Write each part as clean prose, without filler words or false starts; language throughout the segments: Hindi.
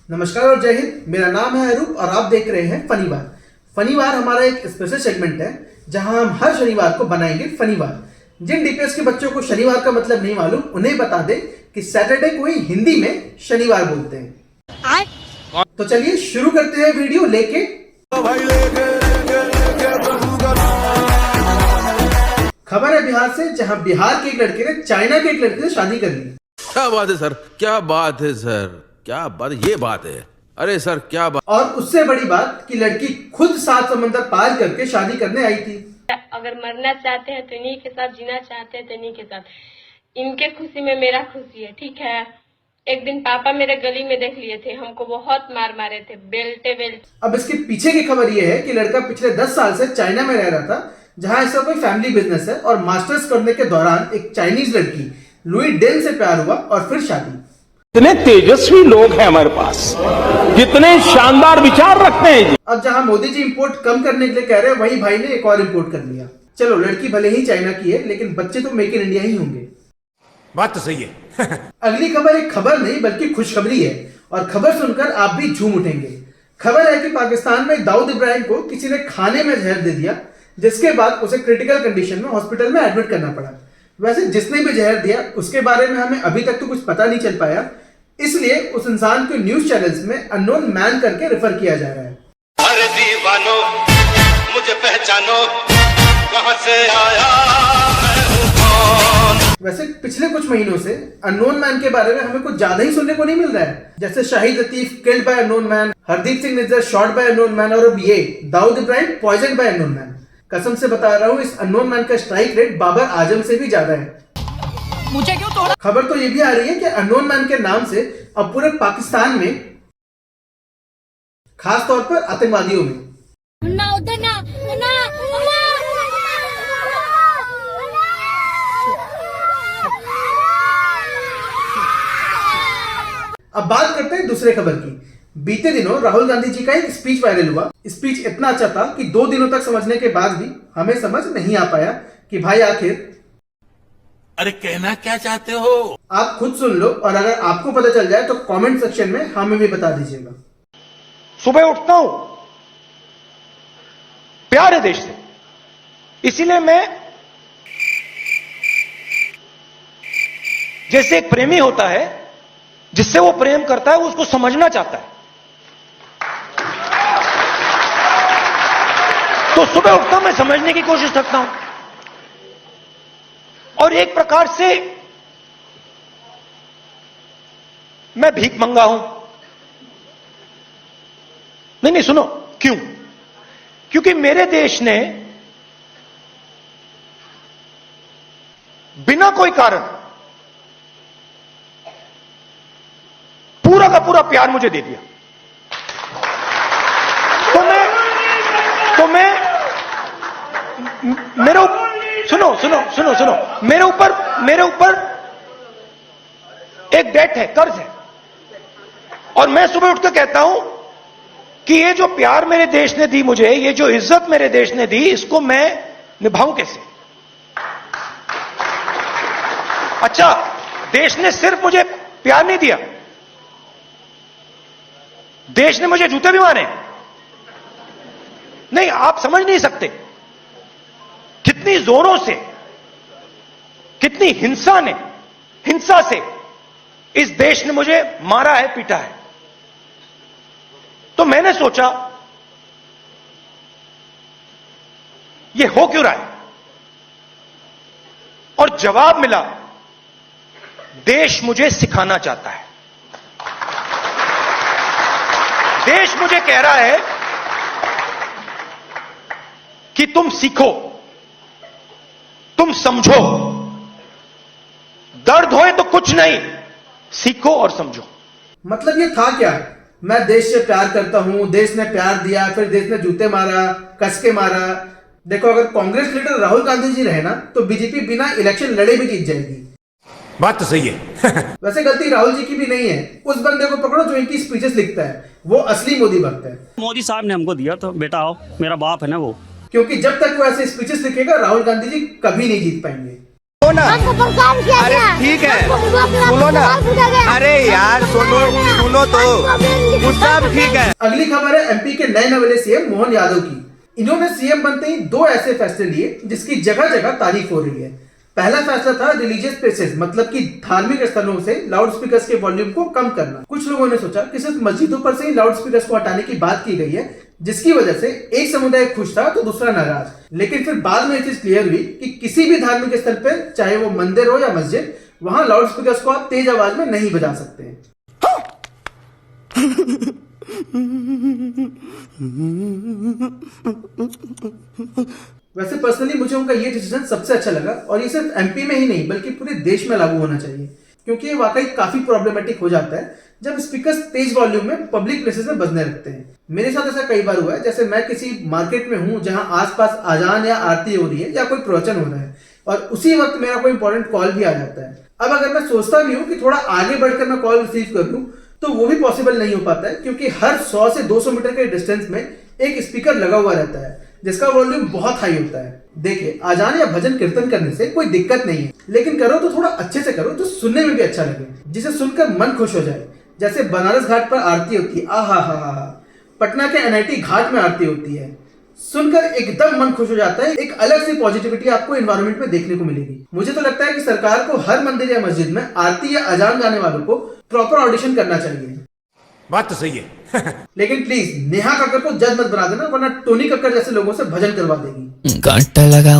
नमस्कार और जय हिंद। मेरा नाम है अरूप और आप देख रहे हैं फनीवार। फनीवार हमारा एक स्पेशल सेगमेंट है जहां हम हर शनिवार को बनाएंगे फनीवार। जिन डीपीएस के बच्चों को शनिवार का मतलब नहीं मालूम उन्हें बता दें कि सैटरडे को ही हिंदी में शनिवार बोलते हैं। तो चलिए शुरू करते हैं वीडियो लेके। खबर है बिहार से, जहां बिहार के एक लड़के ने चाइना के एक लड़के से शादी कर ली। क्या बात है सर, क्या बात है सर, क्या बात, ये बात है। अरे सर क्या बात। और उससे बड़ी बात कि लड़की खुद 7 समंदर पार करके शादी करने आई थी। अगर मरना चाहते हैं तो इन्हीं के साथ, जीना चाहते हैं तो इन्हीं के साथ। इनके खुशी में मेरा खुशी है, ठीक है। एक दिन पापा मेरे गली में देख लिए थे, हमको बहुत मार मारे थे, बेल्टे। अब इसके पीछे की खबर यह है कि लड़का पिछले 10 साल से चाइना में रह रहा था, जहां इसका कोई फैमिली बिजनेस है, और मास्टर्स करने के दौरान एक चाइनीज लड़की लुई डेन से प्यार हुआ और फिर शादी। कितने तेजस्वी लोग हैं हमारे पास, कितने शानदार विचार रखते हैं। अब जहां मोदी जी इंपोर्ट कम करने के लिए कह रहे हैं, वहीं भाई ने एक और इंपोर्ट कर लिया। चलो, लड़की भले ही चाइना की है, लेकिन बच्चे तो मेक इन इंडिया ही होंगे। बात तो सही है। अगली खबर एक खबर नहीं बल्कि खुशखबरी है, और खबर सुनकर आप भी झूम उठेंगे। खबर है कि पाकिस्तान में दाऊद इब्राहिम को किसी ने खाने में जहर दे दिया, जिसके बाद उसे क्रिटिकल कंडीशन में हॉस्पिटल में एडमिट करना पड़ा। वैसे जिसने भी जहर दिया उसके बारे में हमें अभी तक तो कुछ पता नहीं चल पाया, इसलिए उस इंसान को न्यूज चैनल्स में अननोन मैन करके रेफर किया जा रहा है। अरे दीवानो मुझे पहचानो, कहां से आया मैं हूं कौन। वैसे पिछले कुछ महीनों से अननोन मैन के बारे में हमें कुछ ज्यादा ही सुनने को नहीं मिल रहा है। जैसे Shahid Latif killed by unknown man, Hardeep Singh Nijjar shot by unknown man, और अब ये Dawood Ibrahim poison by unknown man. कसम से बता रहा हूं, इस अननोन मैन का स्ट्राइक रेट बाबर आजम से भी ज्यादा है। मुझे क्यों तोड़ा? खबर तो ये भी आ रही है कि अननोन मैन के नाम से अब पूरे पाकिस्तान में, खास तौर पर आतंकवादियों में, अब बात करते हैं दूसरे खबर की। बीते दिनों राहुल गांधी जी का एक स्पीच वायरल हुआ। स्पीच इतना अच्छा था कि 2 दिनों तक समझने के बाद भी हमें समझ नहीं आ पाया कि भाई आखिर अरे कहना क्या चाहते हो। आप खुद सुन लो, और अगर आपको पता चल जाए तो कमेंट सेक्शन में हमें भी बता दीजिएगा। सुबह उठता हूं, प्यार है देश से, इसीलिए मैं, जैसे एक प्रेमी होता है जिससे वो प्रेम करता है, वो उसको समझना चाहता है, तो सुबह उठता हूं, मैं समझने की कोशिश करता हूं। और एक प्रकार से मैं भीख मंगा हूं। नहीं सुनो, क्यों? क्योंकि मेरे देश ने बिना कोई कारण पूरा का पूरा प्यार मुझे दे दिया। तो मैं मेरे सुनो, मेरे ऊपर एक डेट है, कर्ज है, और मैं सुबह उठकर कहता हूं कि ये जो प्यार मेरे देश ने दी मुझे, ये जो इज्जत मेरे देश ने दी, इसको मैं निभाऊं कैसे? अच्छा, देश ने सिर्फ मुझे प्यार नहीं दिया, देश ने मुझे जूते भी मारे। नहीं, आप समझ नहीं सकते कितनी जोरों से, कितनी हिंसा से इस देश ने मुझे मारा है, पीटा है। तो मैंने सोचा ये हो क्यों रहा है, और जवाब मिला, देश मुझे सिखाना चाहता है। देश मुझे कह रहा है कि तुम सीखो, तुम समझो, दर्द होए तो कुछ नहीं, सीखो और समझो। मतलब ये था क्या? मैं देश से प्यार करता हूं, देश ने प्यार दिया, फिर देश ने जूते मारा, कस के मारा। देखो, अगर कांग्रेस लीडर राहुल गांधी जी रहे ना, तो बीजेपी बिना इलेक्शन लड़े भी जीत जाएगी। बात तो सही है। वैसे गलती राहुल जी की भी नहीं है। उस बंदे को पकड़ो जो इनकी स्पीचेस लिखता है, वो असली मोदी भक्त है। मोदी साहब ने हमको दिया, तो बेटा आओ, मेरा बाप है ना वो। क्योंकि जब तक वो ऐसे स्पीचेस लिखेगा, राहुल गांधी जी कभी नहीं जीत पाएंगे। ना। हमको परेशान किया अरे गया। ठीक है, हमको बुआ सुनो ना। सवाल पूछा गया। अरे यार सुनो तो, वो सब ठीक है। अगली खबर है एमपी के नए नवेले सीएम मोहन यादव की। इन्होंने सीएम बनते ही दो ऐसे फैसले लिए जिसकी जगह जगह तारीफ हो रही है। पहला फैसला था रिलीजियस प्लेसेस, मतलब कि धार्मिक स्थलों से लाउड स्पीकर्स के वॉल्यूम को कम करना। कुछ लोगों ने सोचा कि सिर्फ मस्जिदों पर से ही लाउड स्पीकर्स को हटाने की बात की गई है, जिसकी वजह से एक समुदाय खुश था तो दूसरा नाराज। लेकिन फिर बाद में ये चीज क्लियर हुई कि किसी भी धार्मिक स्थल पर, चाहे वो मंदिर हो या मस्जिद, वहां लाउड स्पीकर्स को आप तेज आवाज में नहीं बजा सकते हैं। वैसे पर्सनली मुझे उनका ये डिसीजन सबसे अच्छा लगा, और ये सिर्फ एमपी में ही नहीं बल्कि पूरे देश में लागू होना चाहिए, क्योंकि ये वाकई काफी प्रॉब्लमेटिक हो जाता है जब स्पीकर्स तेज वॉल्यूम में पब्लिक प्लेसेस में बजने लगते हैं। मेरे साथ ऐसा कई बार हुआ है, जैसे मैं किसी मार्केट में हूँ जहाँ आसपास अजान या आरती हो रही है या कोई प्रवचन हो रहा है, और उसी वक्त मेरा कोई इंपॉर्टेंट कॉल भी आ जाता है। अब अगर मैं सोचता भी हूँ कि थोड़ा आगे बढ़कर मैं कॉल रिसीव कर लूँ, तो वो भी पॉसिबल नहीं हो पाता है, क्योंकि हर 100 से 200 मीटर के डिस्टेंस में एक स्पीकर लगा हुआ रहता है जिसका वॉल्यूम बहुत हाई होता है। देखिए, आजान या भजन कीर्तन करने से कोई दिक्कत नहीं है, लेकिन करो तो थोड़ा अच्छे से करो जो सुनने में भी अच्छा लगे, जिसे सुनकर मन खुश हो जाए। जैसे बनारस घाट पर आरती होती है, आहा, पटना के एनआईटी घाट में आरती होती है, सुनकर एकदम मन खुश हो जाता है। एक अलग सी पॉजिटिविटी आपको एनवायरनमेंट में देखने को मिलेगी। मुझे तो लगता है कि सरकार को हर मंदिर या मस्जिद में आरती या अजान गाने वालों को प्रॉपर ऑडिशन करना चाहिए। बात तो सही है। लेकिन प्लीज नेहा कक्कर को जज मत बना देना, वरना टोनी कक्कर जैसे लोगों से भजन करवा देगी। घंटा लगा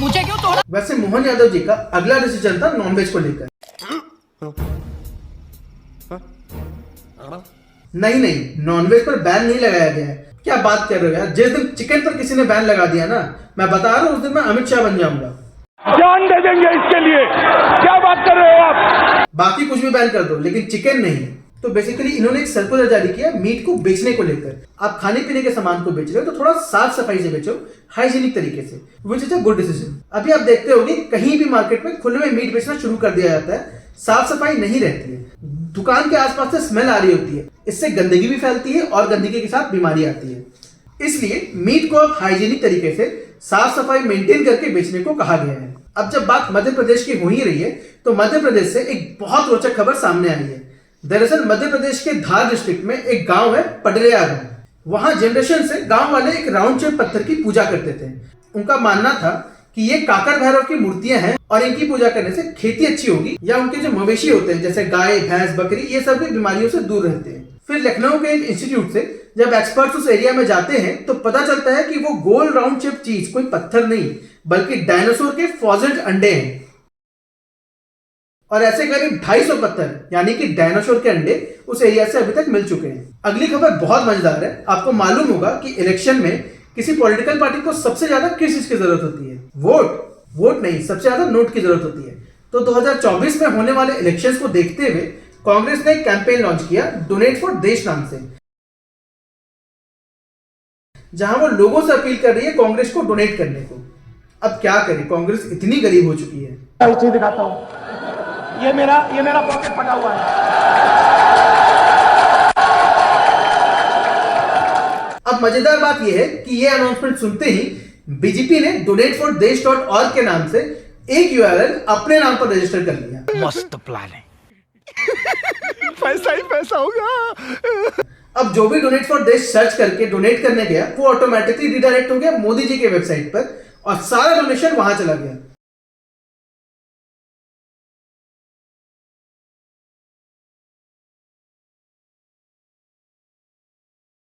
मुझे क्यों तोड़ा? वैसे मोहन यादव जी का अगला डिसीजन था नॉनवेज को लेकर। नहीं, नॉनवेज पर बैन नहीं लगाया गया है। क्या बात कर रहे हो यार, जिस दिन चिकन पर किसी ने बैन लगा दिया ना, मैं बता रहा हूँ उस दिन मैं अमित शाह बन जाऊंगा। जान दे देंगे इसके लिए, क्या बात कर रहे हो आप? बाकी कुछ भी बैन कर दो, लेकिन चिकन नहीं। तो बेसिकली इन्होंने एक सर्कुलर जारी किया मीट को बेचने को लेकर। आप खाने पीने के सामान को बेच रहे हो तो थोड़ा साफ सफाई से बेचो, हाइजीनिक तरीके से, which is a good decision. अभी आप देखते होंगे कहीं भी मार्केट में खुले में मीट बेचना शुरू कर दिया जाता है, साफ सफाई नहीं रहती है, दुकान के आसपास से स्मेल आ रही होती है, इससे गंदगी भी फैलती है और गंदगी के साथ बीमारी आती है। इसलिए मीट को अब हाइजीनिक तरीके से साफ सफाई मेंटेन करके बेचने को कहा गया है। अब जब बात मध्य प्रदेश की हो ही रही है, तो मध्य प्रदेश से एक बहुत रोचक खबर सामने आई है। दरअसल मध्य प्रदेश के धार डिस्ट्रिक्ट में एक गांव है पडलिया गांव। वहां जनरेशन से गांव वाले एक राउंड शेप पत्थर की पूजा करते थे। उनका मानना था कि ये काकड़ भैरव की मूर्तियां हैं और इनकी पूजा करने से खेती अच्छी होगी, या उनके जो मवेशी होते हैं जैसे गाय, भैंस, बकरी, ये सब भी बीमारियों से दूर रहते हैं। फिर लखनऊ के एक इंस्टीट्यूट से जब एक्सपर्ट्स उस एरिया में जाते हैं तो पता चलता है कि वो गोल राउंड शेप चीज कोई पत्थर नहीं बल्कि डायनासोर के फॉसिल अंडे हैं। और ऐसे करीब 250 पत्थर यानी कि डायनासोर के अंडे उस एरिया से अभी तक मिल चुके हैं। अगली खबर बहुत मजेदार है। आपको मालूम होगा कि इलेक्शन में किसी पॉलिटिकल पार्टी को सबसे ज्यादा किस चीज की जरूरत होती है? वोट नहीं, सबसे ज्यादा नोट की जरूरत होती है। तो 2024 में होने वाले इलेक्शंस को देखते हुए कांग्रेस ने एक कैंपेन लॉन्च किया, डोनेट फॉर देश नाम से, जहां वो लोगों से अपील कर रही है कांग्रेस को डोनेट करने को। अब क्या करें, कांग्रेस इतनी गरीब हो चुकी है। चीज दिखाता हूं, ये मेरा पॉकेट फटा हुआ है। अब मजेदार बात यह है कि ये अनाउंसमेंट सुनते ही बीजेपी ने donate4desh.org के नाम से एक यूआरएल अपने नाम पर रजिस्टर कर लिया। मस्त प्लान है। पैसा ही पैसा होगा। अब जो भी डोनेट फॉर देश सर्च करके डोनेट करने गया वो ऑटोमेटिकली रिडायरेक्ट हो गया मोदी जी के वेबसाइट पर और सारा डोनेशन वहां चला गया।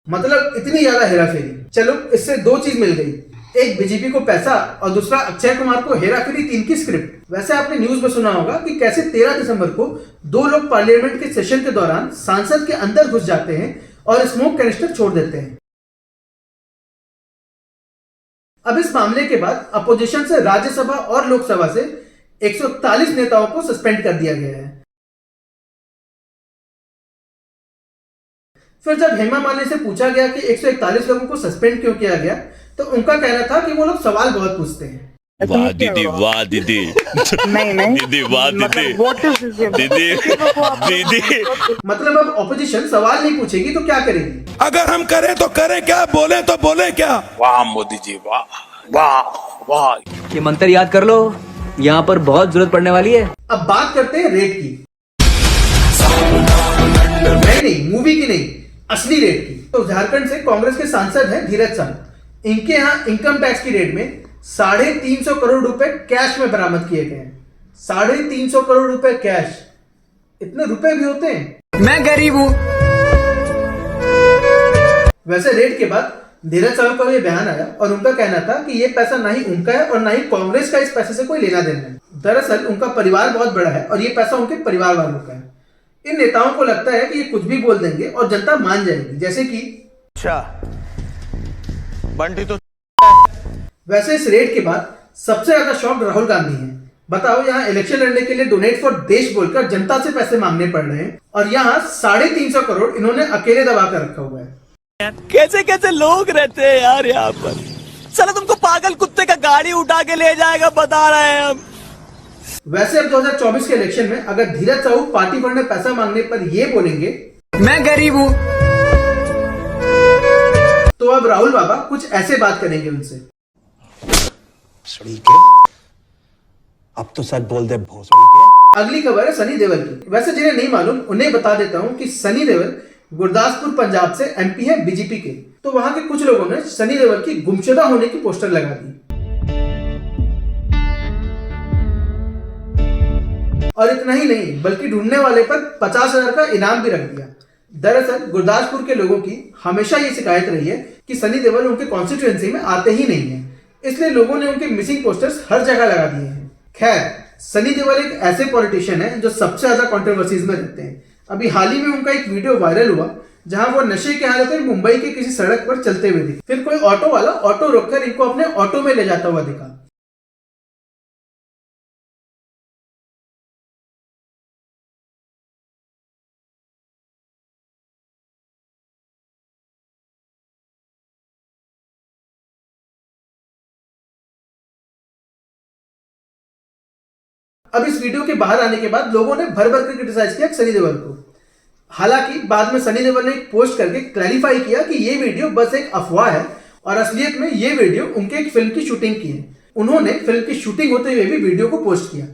मतलब इतनी ज्यादा हेराफेरी। चलो, इससे दो चीज मिल गई, एक बीजेपी को पैसा और दूसरा अक्षय कुमार को हेराफेरी 3 की स्क्रिप्ट। वैसे आपने न्यूज में सुना होगा कि कैसे 13 दिसंबर को 2 लोग पार्लियामेंट के सेशन के दौरान सांसद के अंदर घुस जाते हैं और स्मोक कैनिस्टर छोड़ देते हैं। अब इस मामले के बाद अपोजिशन से राज्यसभा और लोकसभा से 141 नेताओं को सस्पेंड कर दिया गया है। फिर जब हेमा मालिनी से पूछा गया कि 141 लोगों को सस्पेंड क्यों किया गया, तो उनका कहना था कि वो लोग सवाल बहुत पूछते हैं। वाह दीदी वाह दीदी नहीं नहीं दीदी वाह दीदी व्हाट इज दिस दीदी दीदी मतलब अब ऑपोजिशन सवाल नहीं पूछेगी तो क्या करेगी? अगर हम करें तो करें क्या, बोले तो बोले क्या? वाह मोदी जी वाह वाह वाह ये मंत्र याद कर लो, यहाँ पर बहुत जरूरत पड़ने वाली है। अब बात करते हैं रेट की। नहीं मूवी की नहीं, असली रेट की। तो झारखंड से कांग्रेस के सांसद हैं धीरज साहू। इनके यहाँ इनकम टैक्स की रेट में 350 करोड़ रुपए कैश में बरामद किए गए हैं। 350 करोड़ रुपए कैश, इतने रुपए भी होते हैं? मैं गरीब हूँ। वैसे रेट के बाद धीरज साहू का ये बयान आया और उनका कहना था कि ये पैसा ना ही उनका है और ना ही कांग्रेस का इस पैसे से कोई लेना देना है। दरअसल उनका परिवार बहुत बड़ा है और ये पैसा उनके परिवार वालों का है। इन नेताओं को लगता है कि ये कुछ भी बोल देंगे और जनता मान जाएगी, जैसे कि अच्छा बंटी तो वैसे इस रेट के बाद सबसे ज्यादा शॉक्ड राहुल गांधी हैं। बताओ, यहाँ इलेक्शन लड़ने के लिए डोनेट फॉर देश बोलकर जनता से पैसे मांगने पड़ रहे हैं और यहाँ 350 करोड़ इन्होंने अकेले दबा कर रखा हुआ है। कैसे कैसे लोग रहते हैं यार यहाँ पर। साला तुमको पागल कुत्ते का गाड़ी उठा के ले जाएगा, बता रहे हैं हम। वैसे अब 2024 के इलेक्शन में अगर धीरज साहू पार्टी फंड में पैसा मांगने पर ये बोलेंगे मैं गरीब हूँ, तो अब राहुल बाबा कुछ ऐसे बात करेंगे उनसे। अब तो सच बोल दे भोसड़ी के। अगली खबर है सनी देओल की। वैसे जिन्हें नहीं मालूम उन्हें बता देता हूं कि सनी देओल गुरदासपुर पंजाब से एमपी है बीजेपी के। तो वहां के कुछ लोगों ने सनी देओल की गुमशुदा होने की पोस्टर लगा दी और इतना ही नहीं बल्कि ढूंढने वाले पर 50,000 का इनाम भी रख दिया। दरअसल गुरदासपुर के लोगों की हमेशा ये शिकायत रही है कि सनी देओल उनके कॉन्स्टिट्यूएंसी में आते ही नहीं है, इसलिए लोगों ने उनके मिसिंग पोस्टर्स हर जगह लगा दिए हैं। खैर, सनी देओल एक ऐसे पॉलिटिशियन है जो सबसे ज्यादा कंट्रोवर्सीज में रहते हैं। अभी हाल ही में उनका एक वीडियो वायरल हुआ जहां वो नशे की हालत में मुंबई के किसी सड़क पर चलते हुए दिखे। फिर कोई ऑटो वाला ऑटो रोककर इनको अपने ऑटो में ले जाता हुआ दिखा। अब इस वीडियो के बाहर आने के बाद लोगों ने भर भर कर क्रिटिसाइज किया सनी देओल को। हालांकि बाद में सनी देओल ने एक पोस्ट करके क्लैरिफाई किया कि ये वीडियो बस एक अफवाह है और असलियत में ये वीडियो उनके एक फिल्म की शूटिंग की है। उन्होंने फिल्म की शूटिंग होते हुए भी वीडियो को पोस्ट किया।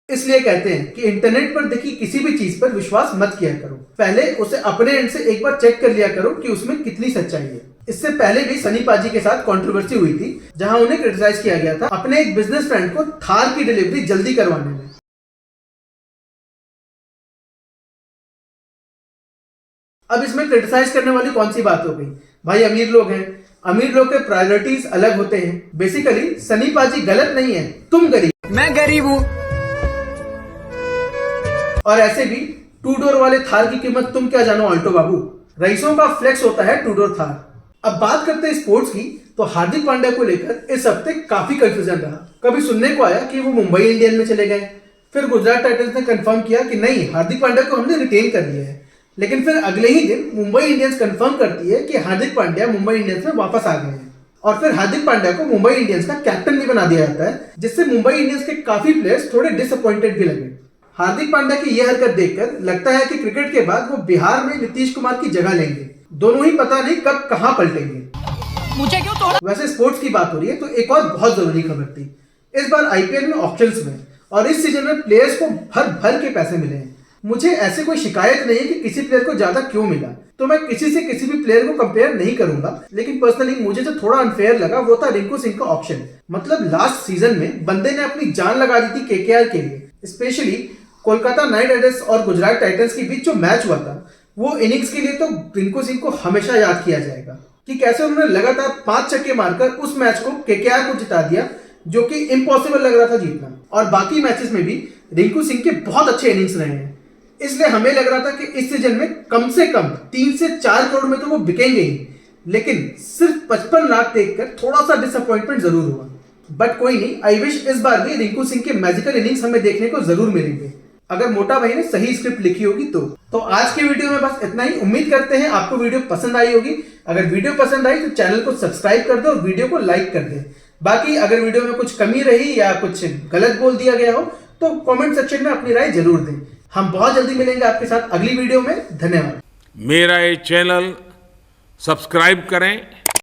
इसलिए कहते हैं कि इंटरनेट पर देखी किसी भी चीज पर विश्वास मत किया करो, पहले उसे अपने एंड से एक बार चेक कर लिया करो कि उसमें कितनी सच्चाई है। इससे पहले भी सनी पाजी के साथ कंट्रोवर्सी हुई थी जहां उन्हें क्रिटिसाइज किया गया था अपने एक बिजनेस फ्रेंड को थार की डिलीवरी जल्दी करवाने में। अब इसमें क्रिटिसाइज करने वाली कौन सी बात हो गई? भाई अमीर लोग हैं, अमीर लोग के प्रायोरिटीज अलग होते हैं। बेसिकली सनी पाजी गलत नहीं है, तुम गरीब। मैं गरीब हूँ। और ऐसे भी 2 डोर वाले थार की कीमत तुम क्या जानो ऑल्टो बाबू। रईसों का फ्लेक्स होता है 2 डोर थार। अब बात करते हैं स्पोर्ट्स की, तो हार्दिक पांड्या को लेकर इस हफ्ते काफी कंफ्यूजन रहा। कभी सुनने को आया कि वो मुंबई इंडियंस में चले गए, फिर गुजरात टाइटंस ने कंफर्म किया कि नहीं, हार्दिक पांड्या को हमने रिटेन कर लिया है। लेकिन फिर अगले ही दिन मुंबई इंडियंस कंफर्म करती है कि हार्दिक पांड्या मुंबई इंडियंस में वापस आ गए हैं और फिर हार्दिक पांड्या को मुंबई इंडियंस का कैप्टन भी बना दिया जाता है, जिससे मुंबई इंडियंस के काफी प्लेयर्स थोड़े डिसअपॉइंटेड भी लगे। हार्दिक पांड्या की यह हरकत देखकर लगता है कि क्रिकेट के बाद वो बिहार में नीतीश कुमार की जगह लेंगे। दोनों ही पता नहीं कब कहां पलटेंगे। मुझे क्यों तोड़ा? वैसे स्पोर्ट्स की बात हो रही है तो एक और बहुत जरूरी खबर थी। इस बार आईपीएल में ऑक्शंस में और इस सीजन में प्लेयर्स को भर भर के पैसे मिले हैं। मुझे ऐसे कोई शिकायत नहीं है कि किसी प्लेयर को ज्यादा क्यों मिला, तो मैं किसी से किसी भी प्लेयर को कंपेयर नहीं करूंगा। लेकिन पर्सनली मुझे जो थोड़ा अनफेयर लगा वो था रिंकू सिंह का ऑक्शन। मतलब लास्ट सीजन में बंदे ने अपनी जान लगा दी थी केकेआर के लिए। स्पेशली कोलकाता नाइट राइडर्स और गुजरात टाइटंस के बीच जो मैच हुआ था, वो इनिंग्स के लिए तो रिंकू सिंह को हमेशा याद किया जाएगा कि कैसे उन्होंने लगातार 5 छक्के मारकर उस मैच को केकेआर को जिता दिया, जो कि इम्पॉसिबल लग रहा था जीतना। और बाकी मैचेस में भी रिंकू सिंह के बहुत अच्छे इनिंग्स रहे हैं। इसलिए हमें लग रहा था कि इस सीजन में कम से कम 3 से 4 करोड़ में तो वो बिकेंगे ही। लेकिन सिर्फ 55 लाख देखकर थोड़ा सा डिसअपॉइंटमेंट जरूर हुआ। बट कोई नहीं, आई विश इस बार भी रिंकू सिंह के मैजिकल इनिंग्स हमें देखने को जरूर मिलेंगे, अगर मोटा भाई ने सही स्क्रिप्ट लिखी होगी तो आज की वीडियो में बस इतना ही। उम्मीद करते हैं आपको वीडियो पसंद आई होगी। अगर वीडियो पसंद आई तो चैनल को सब्सक्राइब कर दे और वीडियो को लाइक कर दे। बाकी अगर वीडियो में कुछ कमी रही या कुछ गलत बोल दिया गया हो तो कमेंट सेक्शन में अपनी राय जरूर दें। हम बहुत जल्दी मिलेंगे आपके साथ अगली वीडियो में। धन्यवाद। मेरा ये चैनल सब्सक्राइब करें